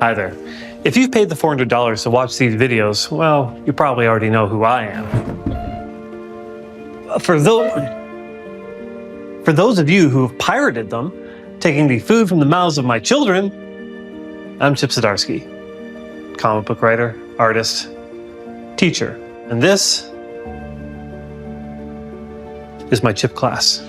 Hi there. If you've paid the $400 to watch these videos, well, you probably already know who I am. For those of you who have pirated them, taking the food from the mouths of my children, I'm Chip Zdarsky, comic book writer, artist, teacher, and this is my Chip class.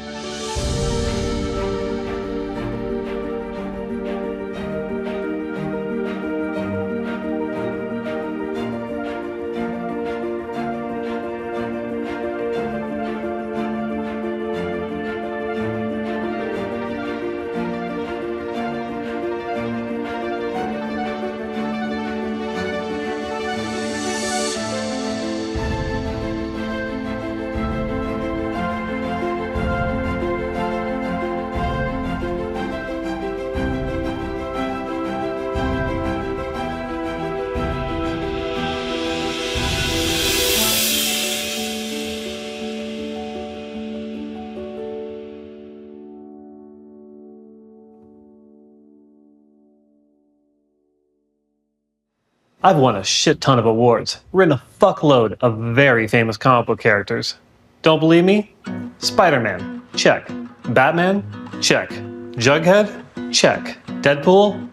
I've won a shit ton of awards, written a fuckload of very famous comic book characters. Don't believe me? Spider-Man, check. Batman, check. Jughead, check. Deadpool?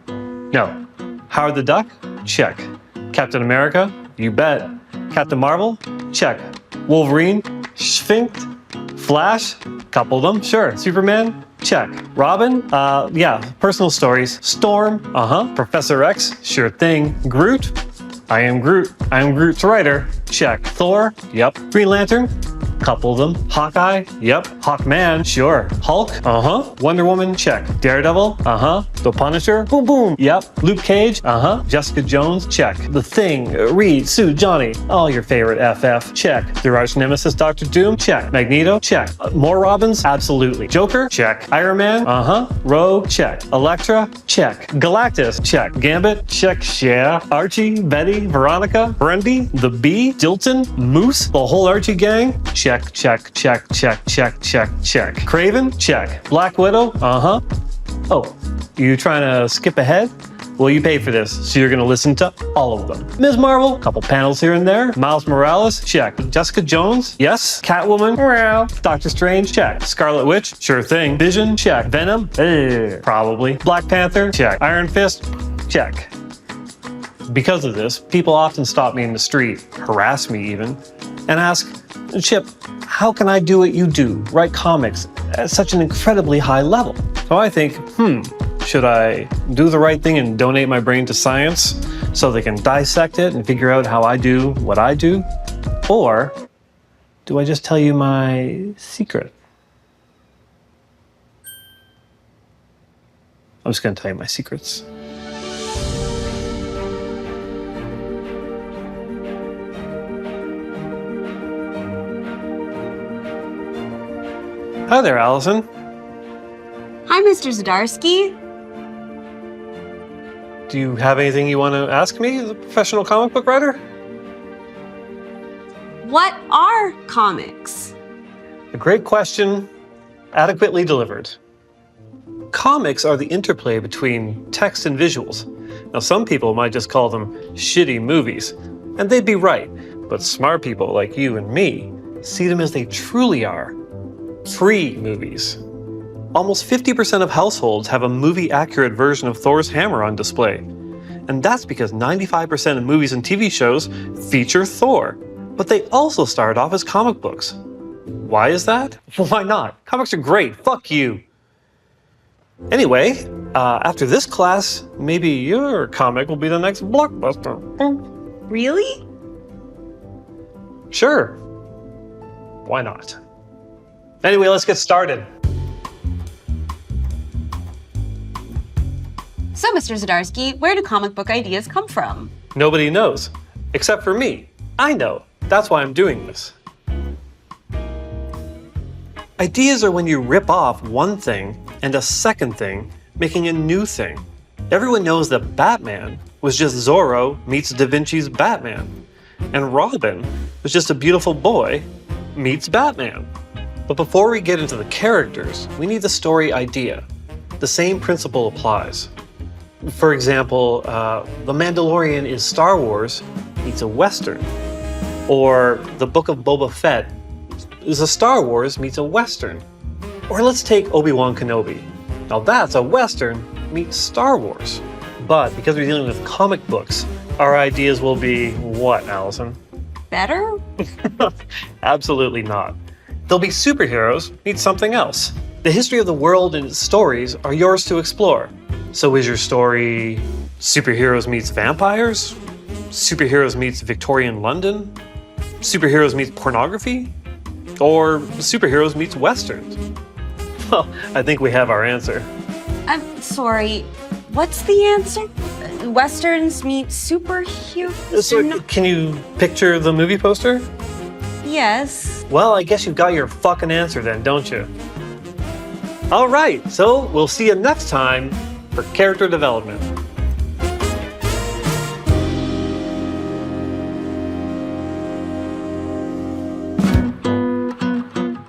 No. Howard the Duck? Check. Captain America? You bet. Captain Marvel? Check. Wolverine? Sphinx? Flash? Couple of them, sure. Superman? Check. Robin? Yeah, personal stories. Storm? Professor X? Sure thing. Groot? I am Groot. I am Groot's writer. Check. Thor? Yep. Green Lantern? Couple of them. Hawkeye? Yep. Hawkman? Sure. Hulk? Wonder Woman? Check. Daredevil? The Punisher? Boom boom. Yep. Luke Cage? Jessica Jones? Check. The Thing? Reed, Sue, Johnny? All your favorite FF? Check. Their arch nemesis Dr. Doom? Check. Magneto? Check. More Robins? Absolutely. Joker? Check. Iron Man? Rogue? Check. Elektra? Check. Galactus? Check. Gambit? Check. Yeah. Archie? Betty? Veronica? Brandy? The Bee? Dilton? Moose? The whole Archie gang? Check. Check, check, check, check, check, check. Craven? Check. Black Widow? Oh, you trying to skip ahead? Well, you paid for this, so you're gonna listen to all of them. Ms. Marvel? Couple panels here and there. Miles Morales? Check. Jessica Jones? Yes. Catwoman? Meow. Doctor Strange? Check. Scarlet Witch? Sure thing. Vision? Check. Venom? Probably. Black Panther? Check. Iron Fist? Check. Because of this, people often stop me in the street, harass me even, and ask, Chip, how can I do what you do, write comics at such an incredibly high level? So I think, should I do the right thing and donate my brain to science so they can dissect it and figure out how I do what I do? Or do I just tell you my secret? I'm just going to tell you my secrets. Hi there, Allison. Hi, Mr. Zdarsky. Do you have anything you want to ask me as a professional comic book writer? What are comics? A great question, adequately delivered. Comics are the interplay between text and visuals. Now, some people might just call them shitty movies, and they'd be right, but smart people like you and me see them as they truly are. Free movies. Almost 50% of households have a movie-accurate version of Thor's hammer on display. And that's because 95% of movies and TV shows feature Thor. But they also started off as comic books. Why is that? Why not? Comics are great. Fuck you. Anyway, after this class, maybe your comic will be the next blockbuster. Really? Sure. Why not? Anyway, let's get started. So, Mr. Zdarsky, where do comic book ideas come from? Nobody knows, except for me. I know. That's why I'm doing this. Ideas are when you rip off one thing and a second thing, making a new thing. Everyone knows that Batman was just Zorro meets Da Vinci's Batman, and Robin was just a beautiful boy meets Batman. But before we get into the characters, we need the story idea. The same principle applies. For example, The Mandalorian is Star Wars meets a Western. Or The Book of Boba Fett is a Star Wars meets a Western. Or let's take Obi-Wan Kenobi. Now that's a Western meets Star Wars. But because we're dealing with comic books, our ideas will be what, Allison? Better? Absolutely not. They'll be superheroes meets something else. The history of the world and its stories are yours to explore. So is your story superheroes meets vampires? Superheroes meets Victorian London? Superheroes meets pornography? Or superheroes meets westerns? Well, I think we have our answer. I'm sorry. What's the answer? Westerns meet superheroes? So, can you picture the movie poster? Yes. Well, I guess you've got your fucking answer then, don't you? All right, so we'll see you next time for character development.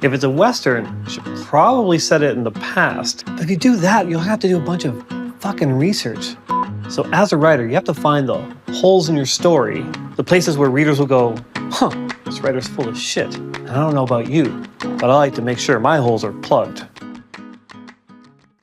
If it's a Western, you should probably set it in the past. But if you do that, you'll have to do a bunch of fucking research. So as a writer, you have to find the holes in your story, the places where readers will go, huh, this writer's full of shit. And I don't know about you, but I like to make sure my holes are plugged.